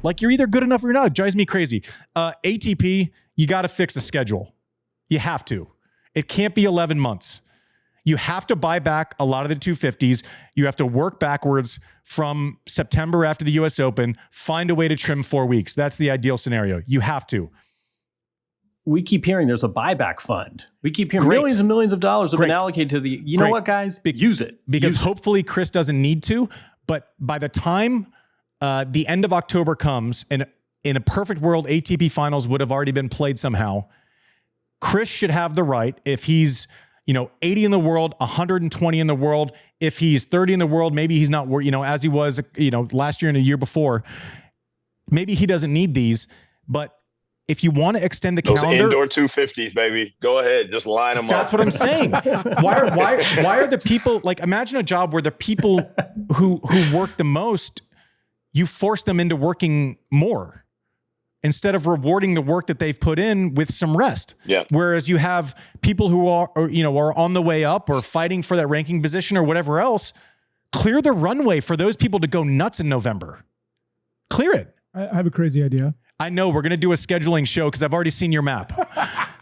Like, you're either good enough or you're not. It drives me crazy. ATP, you got to fix the schedule. You have to. It can't be 11 months. You have to buy back a lot of the 250s. You have to work backwards from September after the US Open, find a way to trim 4 weeks. That's the ideal scenario. You have to. We keep hearing there's a buyback fund. We keep hearing millions and millions of dollars have been allocated to the, know what, guys? Use it. Because hopefully Chris doesn't need to, but by the time the end of October comes, and in a perfect world, ATP finals would have already been played somehow. Chris should have the right, if he's 80 in the world, 120 in the world. If he's 30 in the world, maybe he's not, as he was, last year and the year before. Maybe he doesn't need these, but if you want to extend the calendar, those indoor 250s, baby, go ahead, just line them up. That's what I'm saying. Why are the people, like, imagine a job where the people who work the most, you force them into working more instead of rewarding the work that they've put in with some rest. Yeah. Whereas you have people who are on the way up or fighting for that ranking position or whatever else, clear the runway for those people to go nuts in November. Clear it. I have a crazy idea. I know we're going to do a scheduling show because I've already seen your map.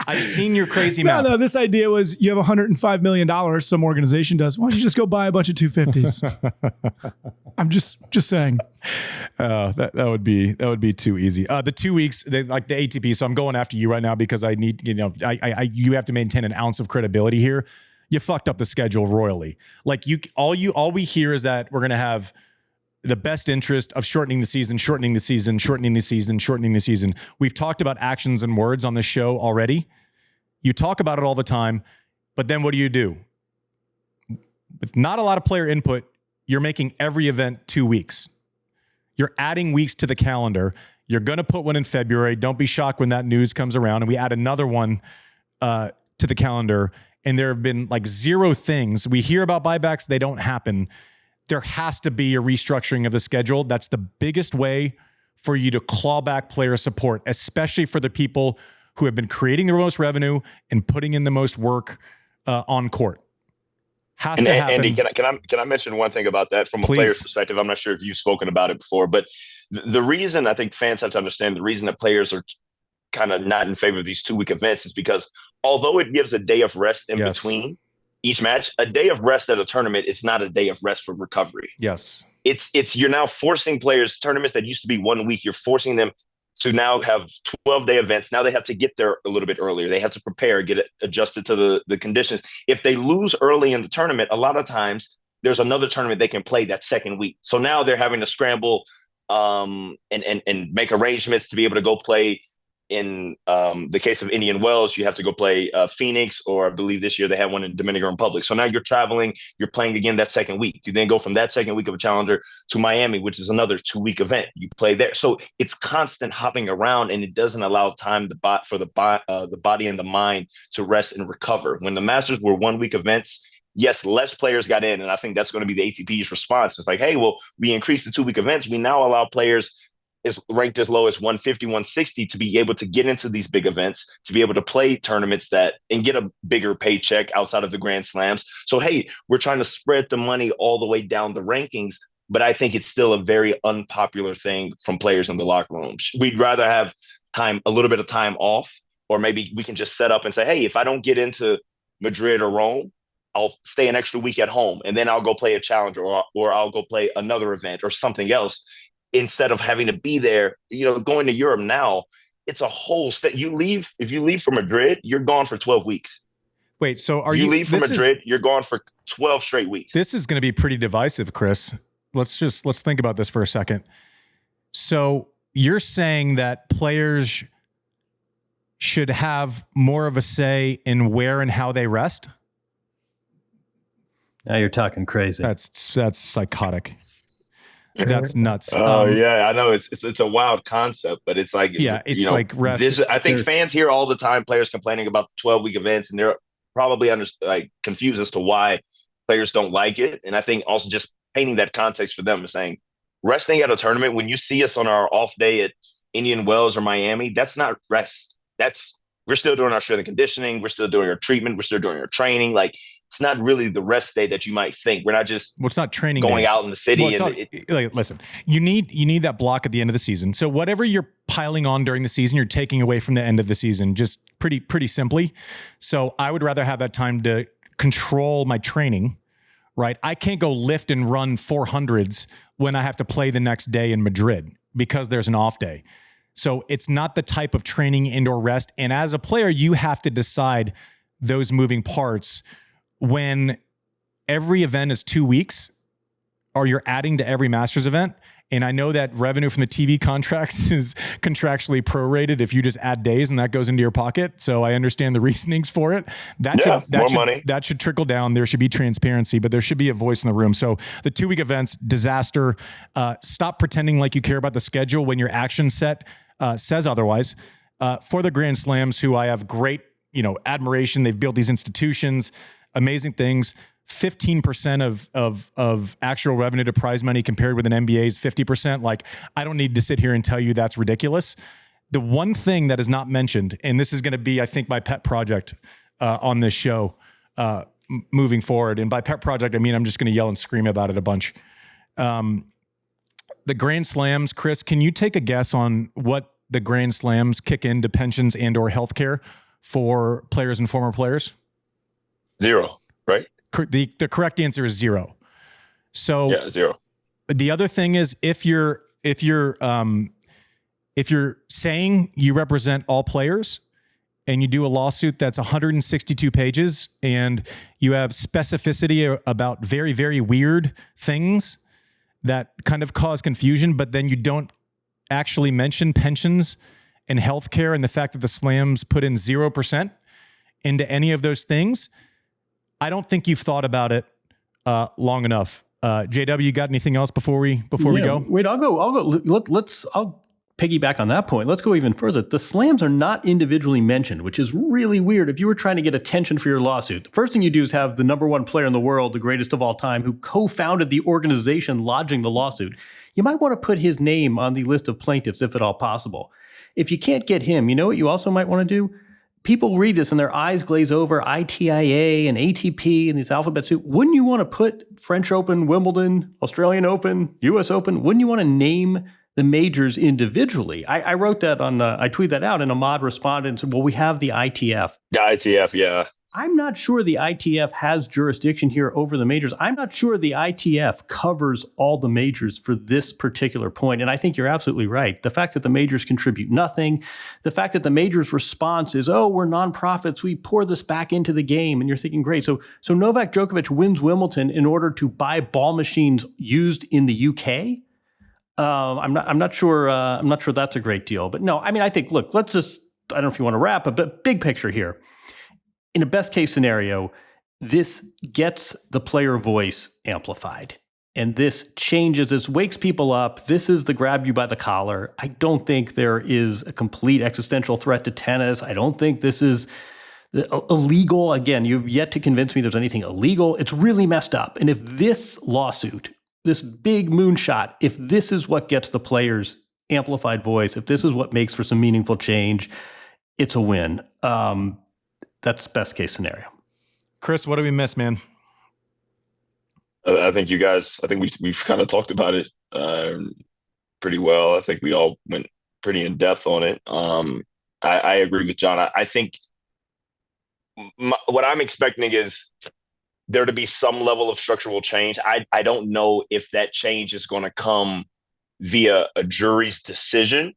I've seen your crazy map. No, this idea was you have $105 million. Some organization does. Why don't you just go buy a bunch of 250s? I'm just saying. That would be too easy. The 2 weeks, like the ATP. So I'm going after you right now because I need, you have to maintain an ounce of credibility here. You fucked up the schedule royally. Like all we hear is that we're going to have the best interest of shortening the season. We've talked about actions and words on this show already. You talk about it all the time, but then what do? With not a lot of player input, you're making every event 2 weeks. You're adding weeks to the calendar. You're going to put one in February. Don't be shocked when that news comes around and we add another one to the calendar. And there have been like zero things. We hear about buybacks. They don't happen. There has to be a restructuring of the schedule. That's the biggest way for you to claw back player support, especially for the people who have been creating the most revenue and putting in the most work on court. Has to happen. Andy, can I mention one thing about that from a player's perspective? I'm not sure if you've spoken about it before, but the reason I think fans have to understand the reason that players are kind of not in favor of these 2 week events is because although it gives a day of rest in between each match, a day of rest at a tournament is not a day of rest for recovery. Yes. It's you're now forcing players, tournaments that used to be 1 week, you're forcing them to now have 12-day events. Now they have to get there a little bit earlier. They have to prepare, get it adjusted to the conditions. If they lose early in the tournament, a lot of times there's another tournament they can play that second week. So now they're having to scramble and make arrangements to be able to go play. In the case of Indian Wells, you have to go play Phoenix, or I believe this year they had one in Dominican Republic. So now you're traveling, you're playing again that second week. You then go from that second week of a challenger to Miami, which is another 2 week event. You play there. So it's constant hopping around, and it doesn't allow time for the body and the mind to rest and recover. When the Masters were 1 week events, yes, less players got in. And I think that's going to be the ATP's response. It's like, hey, well, we increased the 2 week events. We now allow players is ranked as low as 150, 160 to be able to get into these big events, to be able to play tournaments and get a bigger paycheck outside of the Grand Slams. So, hey, we're trying to spread the money all the way down the rankings, but I think it's still a very unpopular thing from players in the locker room. We'd rather have a little bit of time off, or maybe we can just set up and say, hey, if I don't get into Madrid or Rome, I'll stay an extra week at home, and then I'll go play a challenger, or I'll go play another event or something else. Instead of having to be there, going to Europe now, it's a whole if you leave for Madrid, you're gone for 12 weeks. Wait, so you leave for Madrid, you're gone for 12 straight weeks. This is going to be pretty divisive, Chris. Let's think about this for a second. So you're saying that players should have more of a say in where and how they rest? Now you're talking crazy. That's psychotic. That's nuts. Yeah, I know it's a wild concept, but it's like, it's like rest. I think fans hear all the time players complaining about the 12-week events, and they're probably confused as to why players don't like it. And I think also just painting that context for them is saying, resting at a tournament, when you see us on our off day at Indian Wells or Miami, that's not rest. That's we're still doing our strength and conditioning. We're still doing our treatment. We're still doing our training. Like, it's not really the rest day that you might think. We're not just it's not training going days. out in the city. Like, listen, you need that block at the end of the season. So whatever you're piling on during the season, you're taking away from the end of the season, just pretty simply. So I would rather have that time to control my training, right? I can't go lift and run 400s when I have to play the next day in Madrid because there's an off day. So it's not the type of training and/or rest. And as a player, you have to decide those moving parts when every event is 2 weeks, or you're adding to every Masters event. And I know that revenue from the TV contracts is contractually prorated if you just add days and that goes into your pocket. So I understand the reasonings for it. That should trickle down. There should be transparency, but there should be a voice in the room. So the 2 week events, disaster. Stop pretending like you care about the schedule when your action set says otherwise. For the Grand Slams, who I have great, admiration. They've built these institutions, amazing things. 15% of actual revenue to prize money compared with an NBA's 50%. Like, I don't need to sit here and tell you that's ridiculous. The one thing that is not mentioned, and this is going to be, I think, my pet project on this show moving forward. And by pet project, I mean, I'm just going to yell and scream about it a bunch. The Grand Slams, Chris, can you take a guess on what the Grand Slams kick into pensions and or healthcare for players and former players? 0, right? The correct answer is 0. So yeah, 0. The other thing is, if you're saying you represent all players and you do a lawsuit that's 162 pages and you have specificity about very, very weird things that kind of cause confusion, but then you don't actually mention pensions and healthcare and the fact that the Slams put in 0% into any of those things, I don't think you've thought about it long enough. JW, you got anything else before we go? Wait, I'll go. I'll piggyback on that point. Let's go even further. The Slams are not individually mentioned, which is really weird. If you were trying to get attention for your lawsuit, the first thing you do is have the number one player in the world, the greatest of all time, who co-founded the organization lodging the lawsuit. You might want to put his name on the list of plaintiffs, if at all possible. If you can't get him, you know what you also might want to do? People read this and their eyes glaze over ITIA and ATP and these alphabet soup. Wouldn't you want to put French Open, Wimbledon, Australian Open, US Open? Wouldn't you want to name the majors individually? I wrote that I tweeted that out, and Ahmad responded and said, well, we have the ITF. The ITF, yeah. I'm not sure the ITF has jurisdiction here over the majors. I'm not sure the ITF covers all the majors for this particular point. And I think you're absolutely right. The fact that the majors contribute nothing, the fact that the majors' response is, oh, we're nonprofits, we pour this back into the game. And you're thinking, great. So Novak Djokovic wins Wimbledon in order to buy ball machines used in the UK. I'm not sure that's a great deal. But no, I mean, I think, look, I don't know if you want to wrap, but big picture here. In a best case scenario, this gets the player voice amplified. And this changes, this wakes people up. This is the grab you by the collar. I don't think there is a complete existential threat to tennis. I don't think this is illegal. Again, you've yet to convince me there's anything illegal. It's really messed up. And if this lawsuit, this big moonshot, if this is what gets the players' amplified voice, if this is what makes for some meaningful change, it's a win. That's best case scenario. Chris, what do we miss, man? I think we've kind of talked about it pretty well. I think we all went pretty in depth on it. I agree with Jon. I think what I'm expecting is there to be some level of structural change. I don't know if that change is going to come via a jury's decision.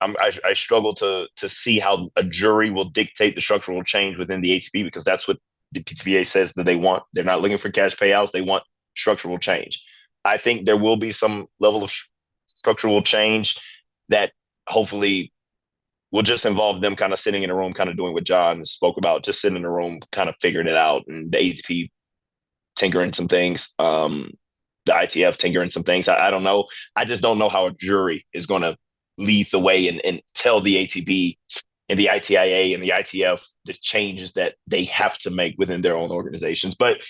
I struggle to see how a jury will dictate the structural change within the ATP, because that's what the PTBA says that they want. They're not looking for cash payouts. They want structural change. I think there will be some level of structural change that hopefully will just involve them kind of sitting in a room, kind of doing what Jon spoke about, just sitting in a room, kind of figuring it out, and the ATP tinkering some things, the ITF tinkering some things. I don't know. I just don't know how a jury is going to lead the way and tell the ATP and the ITIA and the ITF the changes that they have to make within their own organizations. But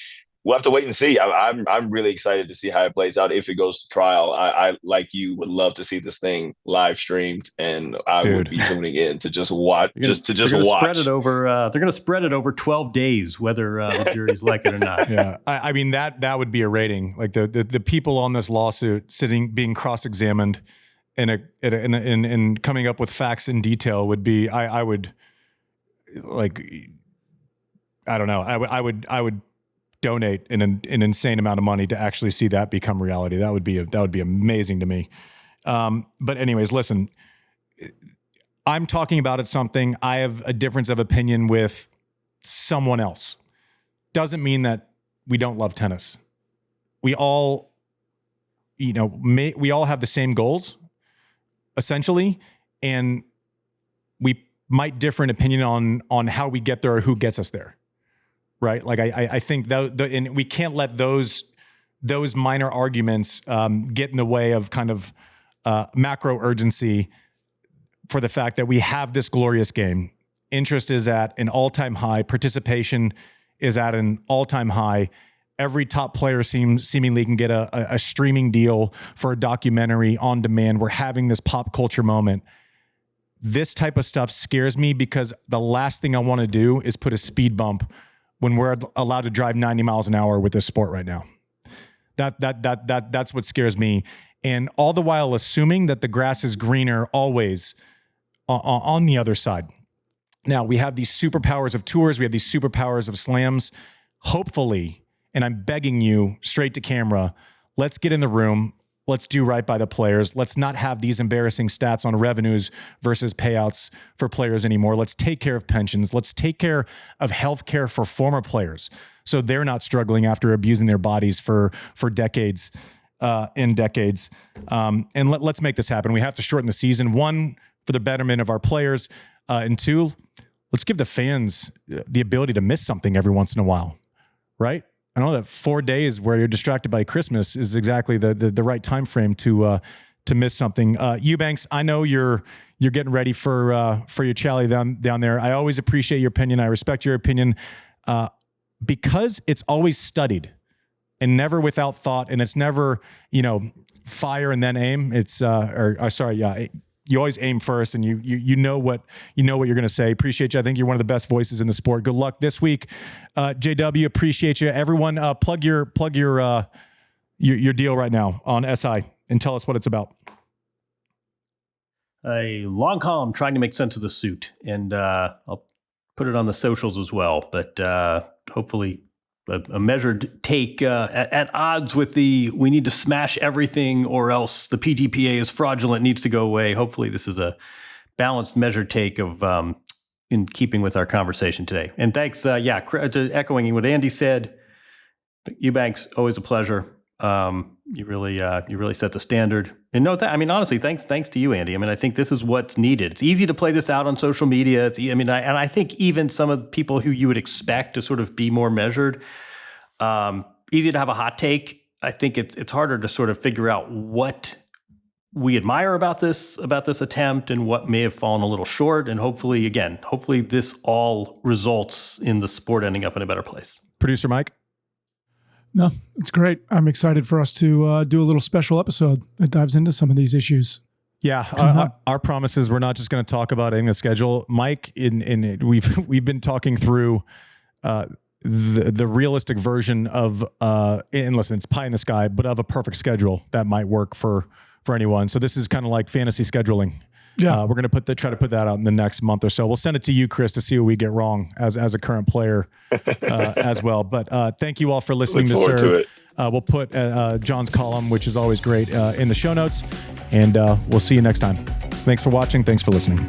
we'll have to wait and see. I'm really excited to see how it plays out if it goes to trial. I like you would love to see this thing live streamed, and I would be tuning in to just watch. Spread it over. They're going to spread it over 12 days, whether the jury's like it or not. Yeah, I mean that would be a rating. Like the people on this lawsuit being cross-examined and coming up with facts in detail would be. I would like. I don't know. I would donate an insane amount of money to actually see that become reality. That would be amazing to me. But anyways, listen, I'm talking about it something. I have a difference of opinion with someone else. Doesn't mean that we don't love tennis. We all, we all have the same goals, essentially, and we might differ in opinion on how we get there or who gets us there. Right. Like I think and we can't let those minor arguments get in the way of kind of macro urgency for the fact that we have this glorious game. Interest is at an all-time high. Participation is at an all-time high. Every top player seemingly can get a streaming deal for a documentary on demand. We're having this pop culture moment. This type of stuff scares me because the last thing I want to do is put a speed bump when we're allowed to drive 90 miles an hour with this sport right now. That's what scares me. And all the while assuming that the grass is greener always on the other side. Now, we have these superpowers of tours. We have these superpowers of slams. Hopefully, and I'm begging you straight to camera, let's get in the room. Let's do right by the players. Let's not have these embarrassing stats on revenues versus payouts for players anymore. Let's take care of pensions. Let's take care of health care for former players so they're not struggling after abusing their bodies for decades and decades. And let's make this happen. We have to shorten the season, one, for the betterment of our players, and two, let's give the fans the ability to miss something every once in a while, right? I know that 4 days where you're distracted by Christmas is exactly the right time frame to miss something. Eubanks, I know you're getting ready for your chally down there. I always appreciate your opinion. I respect your opinion because it's always studied and never without thought, and it's never fire and then aim. It's you always aim first, and you know what you're going to say. Appreciate you. I think you're one of the best voices in the sport. Good luck this week, JW. Appreciate you. Everyone, plug your deal right now on SI and tell us what it's about. A long column trying to make sense of the suit, and I'll put it on the socials as well. But hopefully, a measured take at odds with we need to smash everything or else the PTPA is fraudulent, needs to go away. Hopefully this is a balanced, measured take of in keeping with our conversation today. And thanks, echoing what Andy said, Eubanks, always a pleasure. You really set the standard. And honestly, thanks to you, Andy. I think this is what's needed. It's easy to play this out on social media. I think even some of the people who you would expect to sort of be more measured, easy to have a hot take. I think it's harder to sort of figure out what we admire about this attempt and what may have fallen a little short. And hopefully this all results in the sport ending up in a better place. Producer Mike? No, it's great. I'm excited for us to do a little special episode that dives into some of these issues. Yeah, our promise is we're not just going to talk about ending the schedule. Mike, we've been talking through the realistic version of and listen, it's pie in the sky, but of a perfect schedule that might work for anyone. So this is kind of like fantasy scheduling. Yeah, we're going to try to put that out in the next month or so. We'll send it to you, Chris, to see what we get wrong as a current player as well. But thank you all for listening to Serve. We'll put Jon's column, which is always great, in the show notes, and we'll see you next time. Thanks for watching. Thanks for listening.